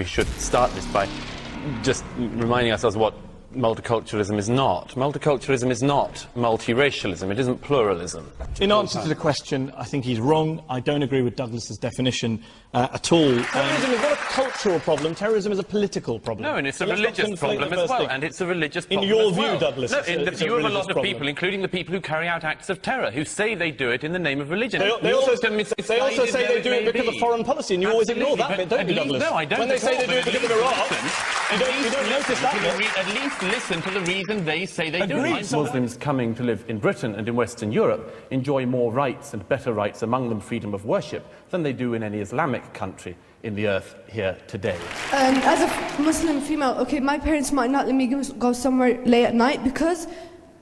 we should start this by just reminding ourselves what multiculturalism is not. Multiculturalism is not multiracialism. It isn't pluralism. In answer to the question, I think he's wrong. I don't agree with Douglas's definition at all. Terrorism is not a cultural problem. Terrorism is a political problem. No, and it's a religious problem as well. And it's a religious problem in your as view, well. Douglas. No, in the view of a lot of problem. people, including the people who carry out acts of terror, who say they do it in the name of religion. They also say they do it because of foreign policy, and you always ignore that bit, don't you, Douglas? No, I don't. When they say they do it because of Iraq, you don't notice that bit. At least listen to the reason they say they do it. Muslims coming to live in Britain and in Western Europe enjoy more rights and better rights, among them freedom of worship, than they do in any Islamic country in the earth here today. As a Muslim female, okay, my parents might not let me go somewhere late at night because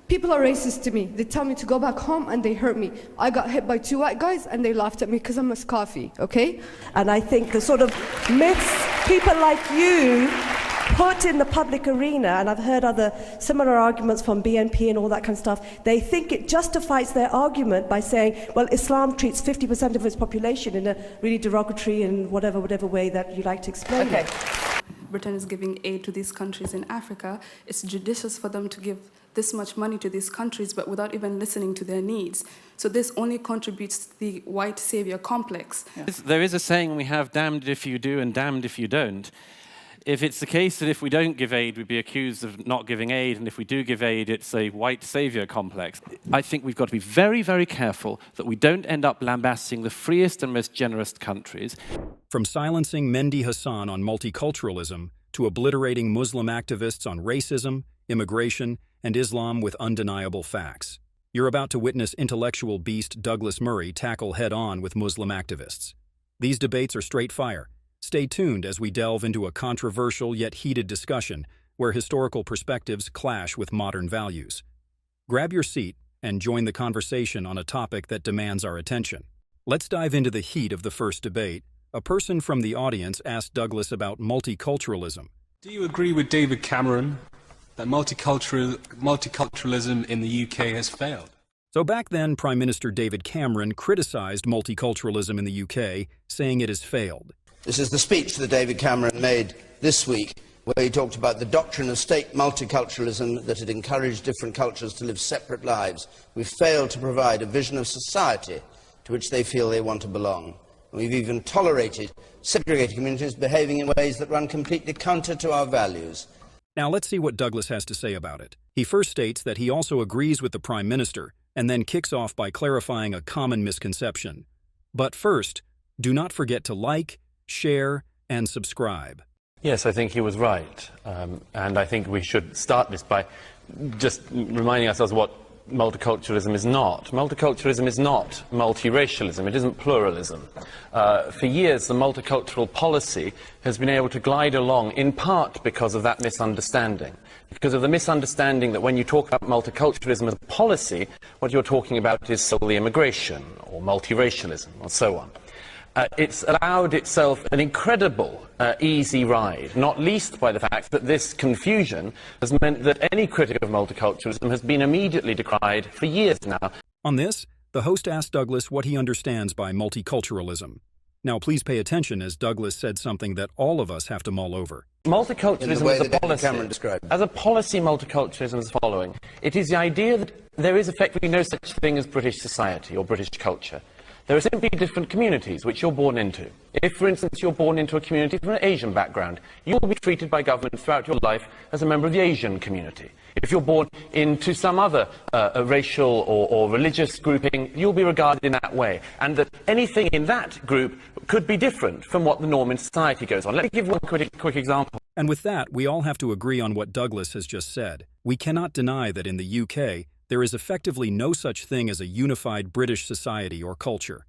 people are racist to me. They tell me to go back home and they hurt me. I got hit by 2 white guys and they laughed at me because I'm a Scafi, okay? And I think the sort of myths people like you put in the public arena, and I've heard other similar arguments from BNP and all that kind of stuff, they think it justifies their argument by saying, well, Islam treats 50% of its population in a really derogatory and whatever way that you like to explain it. Britain is giving aid to these countries in Africa. It's judicious for them to give this much money to these countries, but without even listening to their needs. So this only contributes to the white savior complex. Yeah. There is a saying we have, damned if you do and damned if you don't. If it's the case that if we don't give aid, we'd be accused of not giving aid, and if we do give aid, it's a white savior complex. I think we've got to be very, very careful that we don't end up lambasting the freest and most generous countries. From silencing Mehdi Hasan on multiculturalism to obliterating Muslim activists on racism, immigration, and Islam with undeniable facts, you're about to witness intellectual beast Douglas Murray tackle head-on with Muslim activists. These debates are straight fire. Stay tuned as we delve into a controversial yet heated discussion where historical perspectives clash with modern values. Grab your seat and join the conversation on a topic that demands our attention. Let's dive into the heat of the first debate. A person from the audience asked Douglas about multiculturalism. Do you agree with David Cameron that multiculturalism in the UK has failed? So back then, Prime Minister David Cameron criticized multiculturalism in the UK, saying it has failed. This is the speech that David Cameron made this week, where he talked about the doctrine of state multiculturalism, that had encouraged different cultures to live separate lives. We've failed to provide a vision of society to which they feel they want to belong. We've even tolerated segregated communities behaving in ways that run completely counter to our values. Now let's see what Douglas has to say about it. He first states that he also agrees with the Prime Minister, and then kicks off by clarifying a common misconception. But first, do not forget to like, share, and subscribe. Yes, I think he was right. And I think we should start this by just reminding ourselves what multiculturalism is not. Multiculturalism is not multiracialism. It isn't pluralism. For years, the multicultural policy has been able to glide along, in part because of that misunderstanding. Because of the misunderstanding that when you talk about multiculturalism as a policy, what you're talking about is solely immigration, or multiracialism, or so on. It's allowed itself an incredible easy ride, not least by the fact that this confusion has meant that any critic of multiculturalism has been immediately decried for years now. On this, the host asked Douglas what he understands by multiculturalism. Now please pay attention, as Douglas said something that all of us have to mull over. Multiculturalism as a policy, multiculturalism is the following. It is the idea that there is effectively no such thing as British society or British culture. There are simply different communities which you're born into. If, for instance, you're born into a community from an Asian background, you will be treated by government throughout your life as a member of the Asian community. If you're born into some other racial or religious grouping, you'll be regarded in that way. And that anything in that group could be different from what the norm in society goes on. Let me give one quick example. And with that, we all have to agree on what Douglas has just said. We cannot deny that in the UK, there is effectively no such thing as a unified British society or culture.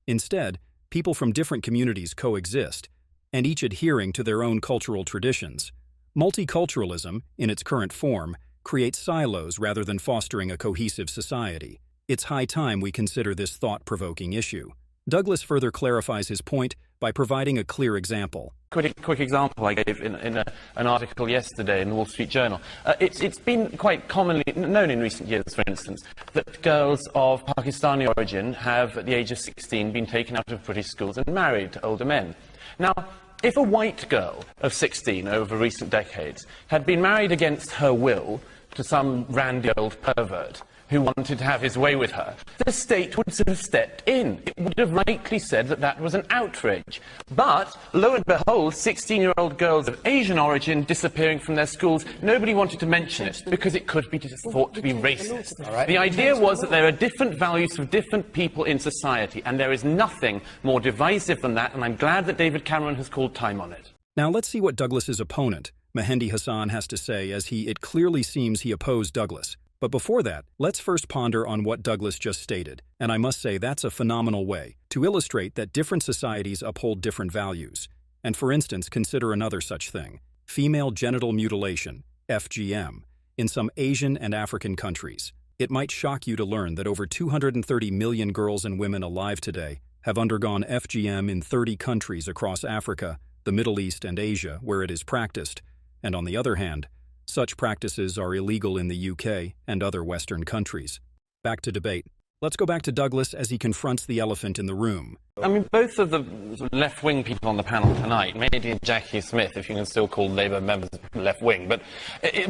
Instead, people from different communities coexist, and each adhering to their own cultural traditions. Multiculturalism, in its current form, creates silos rather than fostering a cohesive society. It's high time we consider this thought-provoking issue. Douglas further clarifies his point by providing a clear example. Quick example I gave in an article yesterday in the Wall Street Journal. It's been quite commonly known in recent years, for instance, that girls of Pakistani origin have, at the age of 16, been taken out of British schools and married to older men. Now, If a white girl of 16 over recent decades had been married against her will to some randy old pervert who wanted to have his way with her, the state would have stepped in. It would have rightly said that that was an outrage. But, lo and behold, 16-year-old girls of Asian origin disappearing from their schools, nobody wanted to mention it because it could be thought to be racist. The idea was that there are different values for different people in society, and there is nothing more divisive than that, and I'm glad that David Cameron has called time on it. Now let's see what Douglas's opponent, Mehendi Hasan, has to say, as it clearly seems he opposed Douglas. But before that, let's first ponder on what Douglas just stated, and I must say that's a phenomenal way to illustrate that different societies uphold different values. And for instance, consider another such thing: female genital mutilation, FGM, in some Asian and African countries. It might shock you to learn that over 230 million girls and women alive today have undergone FGM in 30 countries across Africa, the Middle East, and Asia, where it is practiced. And on the other hand, such practices are illegal in the UK and other Western countries. Back to debate. Let's go back to Douglas as he confronts the elephant in the room. I mean, both of the left-wing people on the panel tonight, Mehdi and Jackie Smith, if you can still call Labour members left-wing, but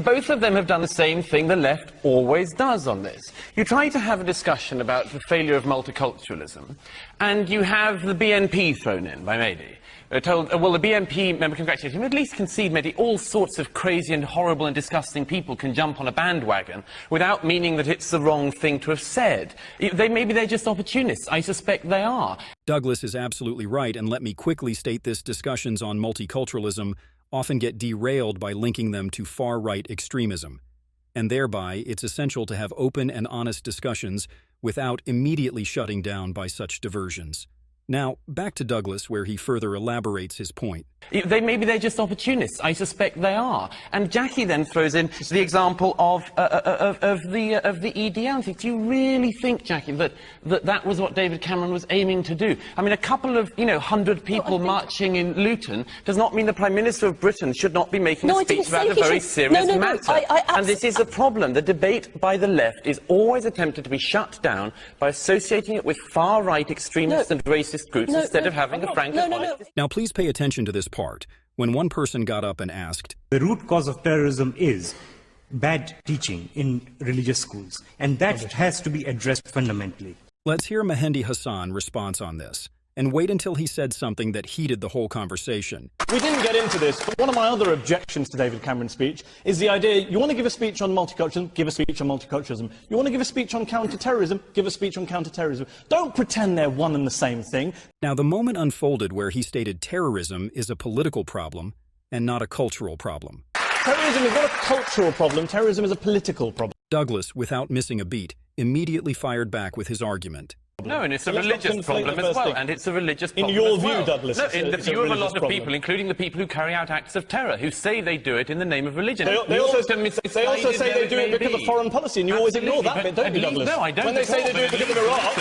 both of them have done the same thing the left always does on this. You try to have a discussion about the failure of multiculturalism, and you have the BNP thrown in by Mehdi. Told, well, the BNP member congratulated him. At least concede, Mehdi, all sorts of crazy and horrible and disgusting people can jump on a bandwagon without meaning that it's the wrong thing to have said. Maybe they're just opportunists. I suspect they are. Douglas is absolutely right, and let me quickly state this: discussions on multiculturalism often get derailed by linking them to far-right extremism. And thereby, it's essential to have open and honest discussions without immediately shutting down by such diversions. Now, back to Douglas, where he further elaborates his point. Maybe they're just opportunists. I suspect they are. And Jackie then throws in the example of the EDL. Do you really think, Jackie, that was what David Cameron was aiming to do? I mean, a couple of, 100 people marching in Luton does not mean the Prime Minister of Britain should not be making a speech about a very serious matter. And this is a problem. The debate by the left is always attempted to be shut down by associating it with far-right extremists and racist groups instead of having a frank and honest. Now, please pay attention to this part. When one person got up and asked, the root cause of terrorism is bad teaching in religious schools, and that has to be addressed fundamentally. Let's hear Mehendi Hasan's response on this, and wait until he said something that heated the whole conversation. We didn't get into this, but one of my other objections to David Cameron's speech is the idea: you want to give a speech on multiculturalism, give a speech on multiculturalism. You want to give a speech on counter-terrorism, give a speech on counter-terrorism. Don't pretend they're one and the same thing. Now, the moment unfolded where he stated terrorism is a political problem and not a cultural problem. Terrorism is not a cultural problem, terrorism is a political problem. Douglas, without missing a beat, immediately fired back with his argument. No, and it's a religious problem as well, and it's a religious problem in your as well. view, Douglas. No, in the view of a lot of people, including the people who carry out acts of terror, who say they do it in the name of religion. They also say they do it because of foreign policy, and you always ignore that bit, don't you, Douglas? No, I don't. When they say they do it because of Iraq,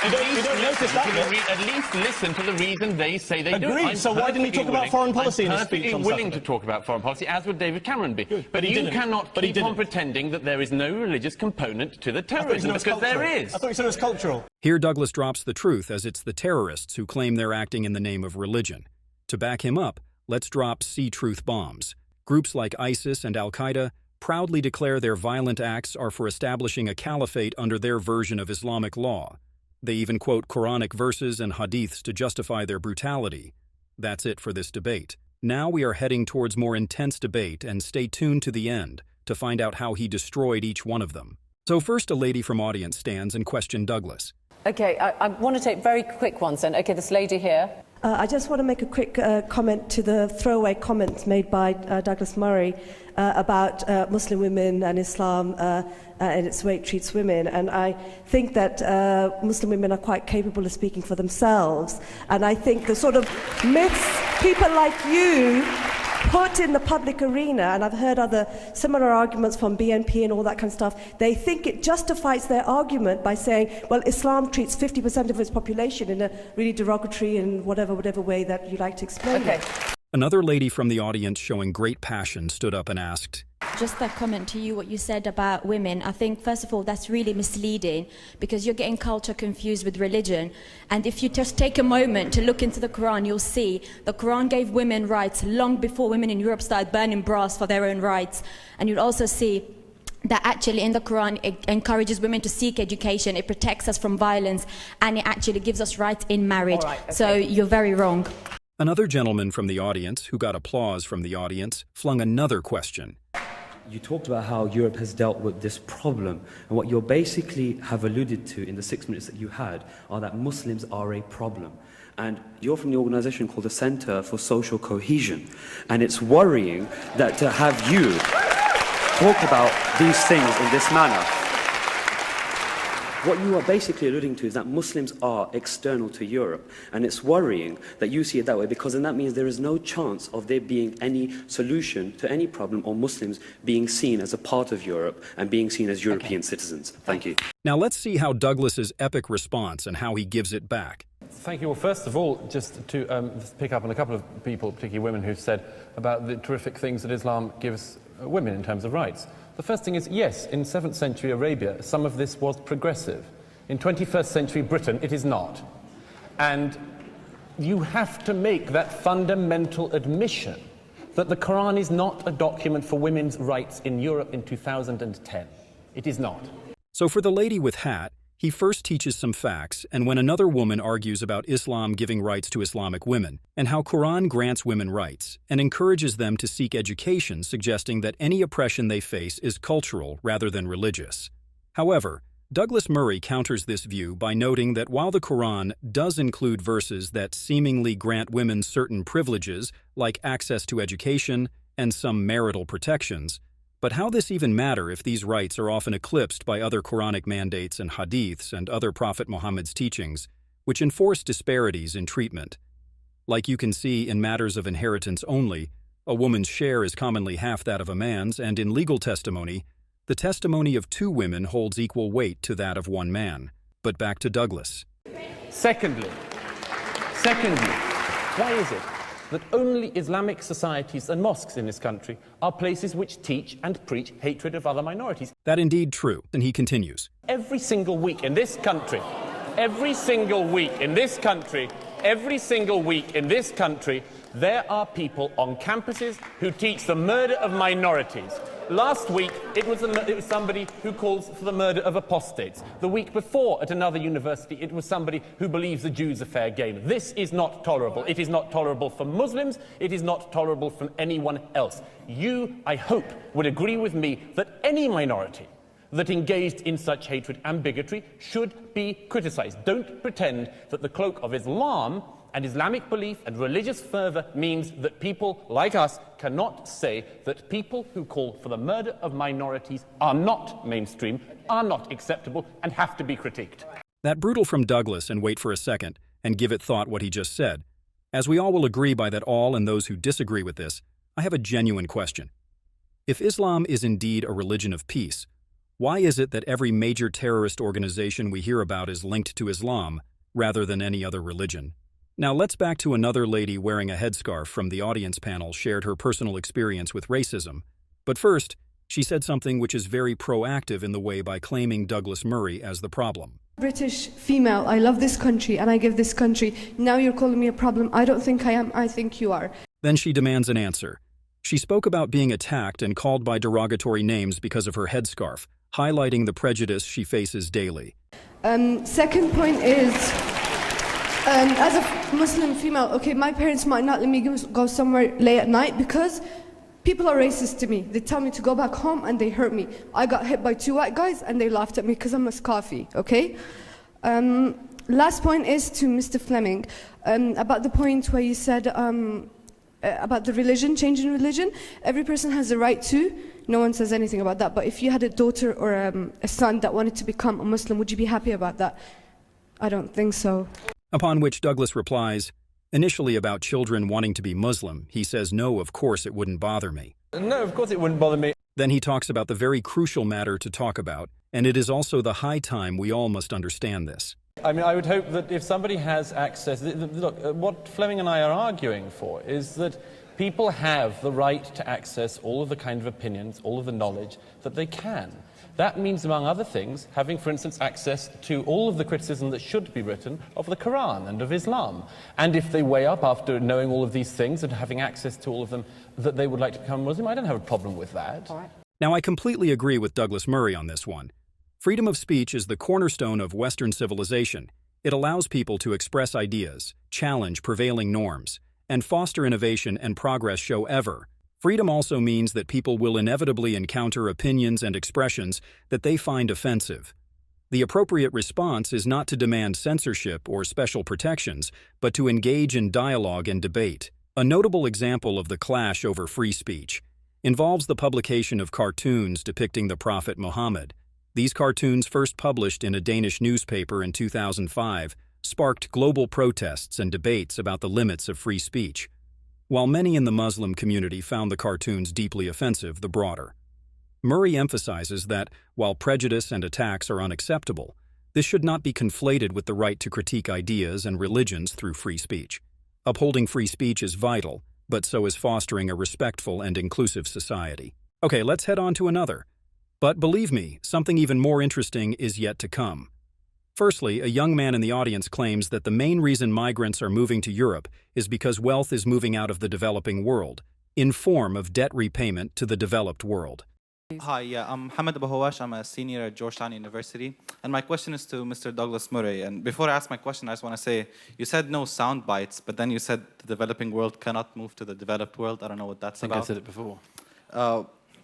you don't notice that bit. At least listen to the reason they say they do it. Agreed. So why didn't he talk about foreign policy in his speech on Saturday? I'm willing to talk about foreign policy, as would David Cameron be. But you cannot keep on pretending that there is no religious component to the terrorism, because there is. I thought you said it was cultural. Here Douglas drops the truth, as it's the terrorists who claim they're acting in the name of religion. To back him up, let's drop C-truth bombs. Groups like ISIS and Al-Qaeda proudly declare their violent acts are for establishing a caliphate under their version of Islamic law. They even quote Quranic verses and hadiths to justify their brutality. That's it for this debate. Now we are heading towards more intense debate, and stay tuned to the end to find out how he destroyed each one of them. So first, a lady from audience stands and questioned Douglas. Okay, I want to take very quick ones then. Okay, this lady here. I just want to make a quick comment to the throwaway comments made by Douglas Murray about Muslim women and Islam and its way it treats women. And I think that Muslim women are quite capable of speaking for themselves. And I think the sort of myths people like you put in the public arena, and I've heard other similar arguments from BNP and all that kind of stuff, they think it justifies their argument by saying, well, Islam treats 50% of its population in a really derogatory and whatever way that you like to explain it. Another lady from the audience showing great passion stood up and asked, Just a comment to you, what you said about women. I think, first of all, that's really misleading because you're getting culture confused with religion. And if you just take a moment to look into the Quran, you'll see the Quran gave women rights long before women in Europe started burning bras for their own rights. And you'll also see that actually in the Quran it encourages women to seek education, it protects us from violence, and it actually gives us rights in marriage. All right, okay. So you're very wrong. Another gentleman from the audience, who got applause from the audience, flung another question. You talked about how Europe has dealt with this problem, and what you basically have alluded to in the 6 minutes that you had are that Muslims are a problem. And you're from the organization called the Center for Social Cohesion, and it's worrying that to have you talk about these things in this manner. What you are basically alluding to is that Muslims are external to Europe, and it's worrying that you see it that way, because then that means there is no chance of there being any solution to any problem, or Muslims being seen as a part of Europe and being seen as European citizens. Thank you. Now let's see how Douglas's epic response and how he gives it back. Thank you. Well, first of all, just to pick up on a couple of people, particularly women, who've said about the terrific things that Islam gives women in terms of rights. The first thing is, yes, in 7th century Arabia, some of this was progressive. In 21st century Britain, it is not. And you have to make that fundamental admission that the Quran is not a document for women's rights in Europe in 2010. It is not. So for the lady with hat, he first teaches some facts, and when another woman argues about Islam giving rights to Islamic women, and how Quran grants women rights, and encourages them to seek education, suggesting that any oppression they face is cultural rather than religious. However, Douglas Murray counters this view by noting that while the Quran does include verses that seemingly grant women certain privileges, like access to education and some marital protections, but how this even matter if these rights are often eclipsed by other Quranic mandates and hadiths and other Prophet Muhammad's teachings, which enforce disparities in treatment. Like you can see in matters of inheritance only, a woman's share is commonly half that of a man's, and in legal testimony, the testimony of 2 women holds equal weight to that of 1 man. But back to Douglas. Secondly, why is it that only Islamic societies and mosques in this country are places which teach and preach hatred of other minorities? That indeed true, and he continues. Every single week in this country, there are people on campuses who teach the murder of minorities. Last week, it was somebody who calls for the murder of apostates. The week before, at another university, it was somebody who believes the Jews are fair game. This is not tolerable. It is not tolerable for Muslims. It is not tolerable from anyone else. You, I hope, would agree with me that any minority that engaged in such hatred and bigotry should be criticized. Don't pretend that the cloak of Islam and Islamic belief and religious fervor means that people like us cannot say that people who call for the murder of minorities are not mainstream, are not acceptable, and have to be critiqued. That brutal from Douglas, and wait for a second, and give it thought what he just said. As we all will agree by that all and those who disagree with this, I have a genuine question. If Islam is indeed a religion of peace, why is it that every major terrorist organization we hear about is linked to Islam rather than any other religion? Now let's back to another lady wearing a headscarf from the audience panel shared her personal experience with racism. But first, she said something which is very proactive in the way by claiming Douglas Murray as the problem. British female, I love this country and I give this country. Now you're calling me a problem. I don't think I am. I think you are. Then she demands an answer. She spoke about being attacked and called by derogatory names because of her headscarf, highlighting the prejudice she faces daily. Second point is, as a Muslim female, okay, my parents might not let me go somewhere late at night because people are racist to me. They tell me to go back home and they hurt me. I got hit by 2 white guys and they laughed at me because I'm a scoffy, okay? Last point is to Mr. Fleming, about the point where you said about the religion, changing religion. Every person has the right to. No one says anything about that. But if you had a daughter or a son that wanted to become a Muslim, would you be happy about that? I don't think so. Upon which Douglas replies, initially about children wanting to be Muslim, he says, no, of course it wouldn't bother me. No, of course it wouldn't bother me. Then he talks about the very crucial matter to talk about, and it is also the high time we all must understand this. I mean, I would hope that if somebody has access... Look, what Fleming and I are arguing for is that People have the right to access all of the kind of opinions, all of the knowledge that they can. That means, among other things, having, for instance, access to all of the criticism that should be written of the Quran and of Islam. And if they weigh up after knowing all of these things and having access to all of them that they would like to become Muslim, I don't have a problem with that. All right. Now, I completely agree with Douglas Murray on this one. Freedom of speech is the cornerstone of Western civilization. It allows people to express ideas, challenge prevailing norms, and foster innovation and progress show ever. Freedom also means that people will inevitably encounter opinions and expressions that they find offensive. The appropriate response is not to demand censorship or special protections, but to engage in dialogue and debate. A notable example of the clash over free speech involves the publication of cartoons depicting the Prophet Muhammad. These cartoons, first published in a Danish newspaper in 2005, sparked global protests and debates about the limits of free speech. While many in the Muslim community found the cartoons deeply offensive, the broader. Murray emphasizes that, while prejudice and attacks are unacceptable, this should not be conflated with the right to critique ideas and religions through free speech. Upholding free speech is vital, but so is fostering a respectful and inclusive society. Okay, let's head on to another. But believe me, something even more interesting is yet to come. Firstly, a young man in the audience claims that the main reason migrants are moving to Europe is because wealth is moving out of the developing world, in form of debt repayment to the developed world. Hi, I'm Hamad Abu Hawash. I'm a senior at Georgetown University. And my question is to Mr. Douglas Murray. And before I ask my question, I just want to say, you said no sound bites, but then you said the developing world cannot move to the developed world. I don't know what that's about. I said it before.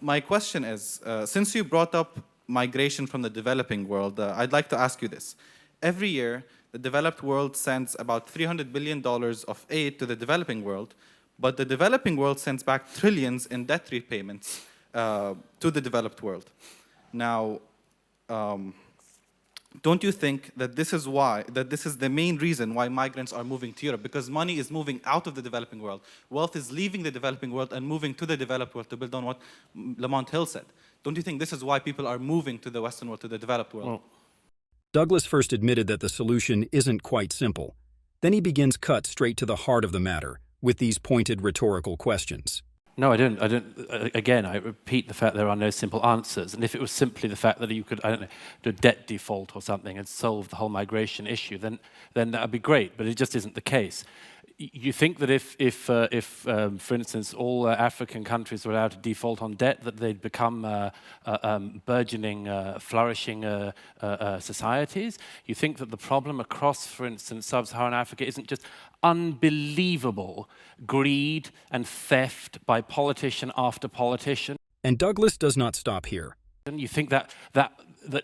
My question is, since you brought up migration from the developing world, I'd like to ask you this. Every year, the developed world sends about $300 billion of aid to the developing world, but the developing world sends back trillions in debt repayments to the developed world. Now, don't you think that this is the main reason why migrants are moving to Europe? Because money is moving out of the developing world. Wealth is leaving the developing world and moving to the developed world, to build on what Lamont Hill said. Don't you think this is why people are moving to the Western world, to the developed world? Douglas first admitted that the solution isn't quite simple. Then he begins cut straight to the heart of the matter with these pointed rhetorical questions. No, I don't. Again, I repeat the fact there are no simple answers. And if it was simply the fact that you could, I don't know, do a debt default or something and solve the whole migration issue, then that would be great. But it just isn't the case. You think that if for instance, all African countries were allowed to default on debt, that they'd become burgeoning, flourishing societies? You think that the problem across, for instance, sub-Saharan Africa isn't just unbelievable greed and theft by politician after politician? And Douglas does not stop here. And you think that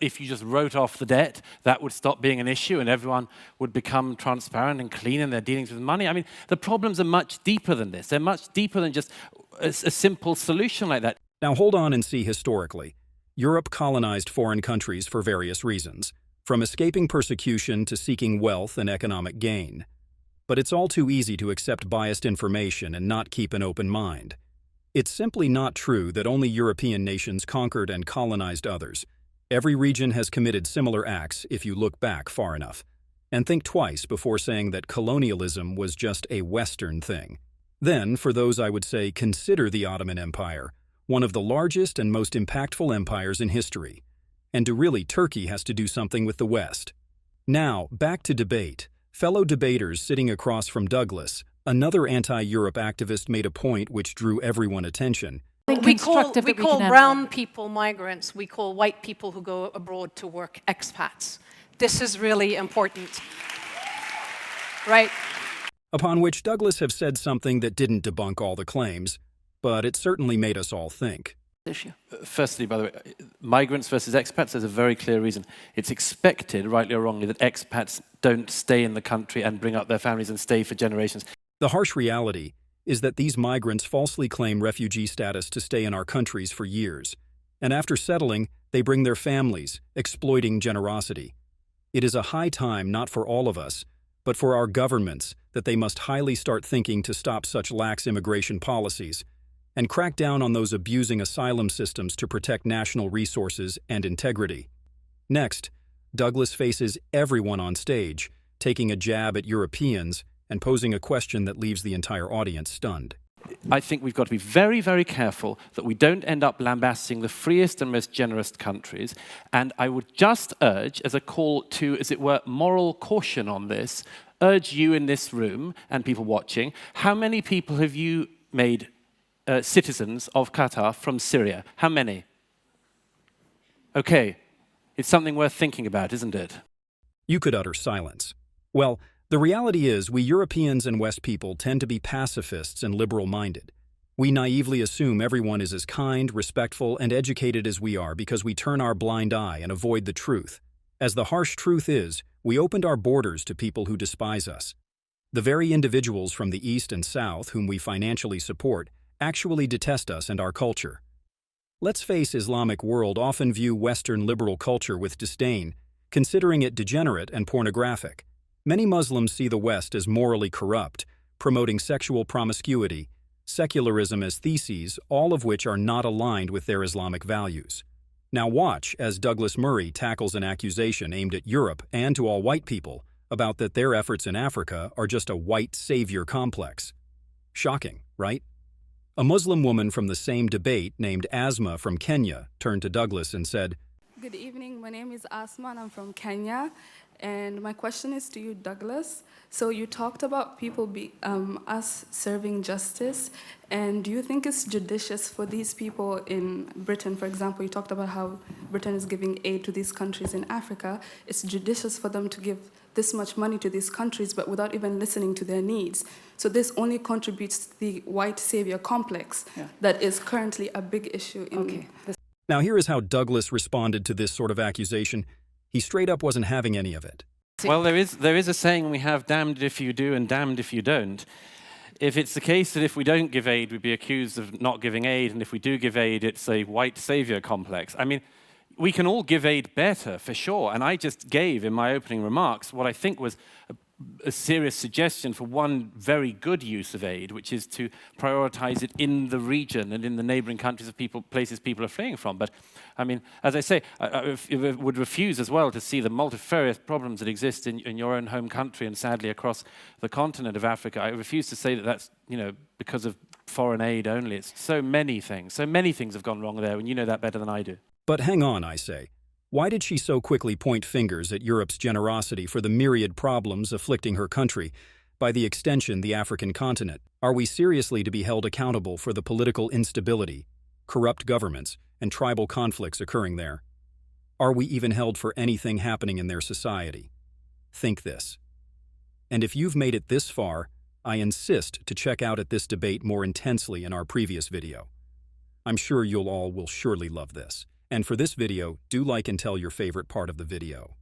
if you just wrote off the debt, that would stop being an issue and everyone would become transparent and clean in their dealings with money? I mean, the problems are much deeper than this. They're much deeper than just a simple solution like that. Now hold on and see historically. Europe colonized foreign countries for various reasons, from escaping persecution to seeking wealth and economic gain. But it's all too easy to accept biased information and not keep an open mind. It's simply not true that only European nations conquered and colonized others. Every region has committed similar acts if you look back far enough. And think twice before saying that colonialism was just a Western thing. Then, for those I would say consider the Ottoman Empire, one of the largest and most impactful empires in history. And really, Turkey has to do something with the West. Now, back to debate. Fellow debaters sitting across from Douglas, another anti-Europe activist made a point which drew everyone's attention. We call brown people migrants. We call white people who go abroad to work expats. This is really important, right? Upon which Douglas have said something that didn't debunk all the claims, but it certainly made us all think. Firstly, by the way, migrants versus expats, there's a very clear reason. It's expected, rightly or wrongly, that expats don't stay in the country and bring up their families and stay for generations. The harsh reality is that these migrants falsely claim refugee status to stay in our countries for years, and after settling, they bring their families, exploiting generosity. It is a high time not for all of us, but for our governments, that they must highly start thinking to stop such lax immigration policies and crack down on those abusing asylum systems to protect national resources and integrity. Next, Douglas faces everyone on stage, taking a jab at Europeans and posing a question that leaves the entire audience stunned. I think we've got to be very, very careful that we don't end up lambasting the freest and most generous countries. And I would just urge, as a call to, as it were, moral caution on this, urge you in this room and people watching, how many people have you made citizens of Qatar from Syria? How many? Okay, it's something worth thinking about, isn't it? You could utter silence. Well, the reality is we Europeans and West people tend to be pacifists and liberal-minded. We naively assume everyone is as kind, respectful, and educated as we are because we turn our blind eye and avoid the truth. As the harsh truth is, we opened our borders to people who despise us. The very individuals from the East and South whom we financially support actually detest us and our culture. Let's face Islamic world often view Western liberal culture with disdain, considering it degenerate and pornographic. Many Muslims see the West as morally corrupt, promoting sexual promiscuity, secularism as theses, all of which are not aligned with their Islamic values. Now watch as Douglas Murray tackles an accusation aimed at Europe and to all white people about that their efforts in Africa are just a white savior complex. Shocking, right? A Muslim woman from the same debate named Asma from Kenya turned to Douglas and said, Good evening, my name is Asma and I'm from Kenya. And my question is to you, Douglas. So you talked about people us serving justice, and do you think it's judicious for these people in Britain, for example, you talked about how Britain is giving aid to these countries in Africa. It's judicious for them to give this much money to these countries, but without even listening to their needs. So this only contributes to the white savior complex that is currently a big issue in... Now here is how Douglas responded to this sort of accusation. He straight up wasn't having any of it. Well, there is a saying we have, damned if you do and damned if you don't. If it's the case that if we don't give aid, we'd be accused of not giving aid, and if we do give aid, it's a white savior complex. I mean, we can all give aid better, for sure, and I just gave, in my opening remarks, what I think was a serious suggestion for one very good use of aid, which is to prioritize it in the region and in the neighboring countries of places people are fleeing from. But, I mean, as I say, I would refuse as well to see the multifarious problems that exist in your own home country and sadly across the continent of Africa. I refuse to say that that's, because of foreign aid only. It's so many things have gone wrong there, and you know that better than I do. But hang on, I say. Why did she so quickly point fingers at Europe's generosity for the myriad problems afflicting her country, by the extension the African continent? Are we seriously to be held accountable for the political instability, corrupt governments, and tribal conflicts occurring there? Are we even held for anything happening in their society? Think this. And if you've made it this far, I insist to check out this debate more intensely in our previous video. I'm sure you'll all will surely love this. And for this video, do like and tell your favorite part of the video.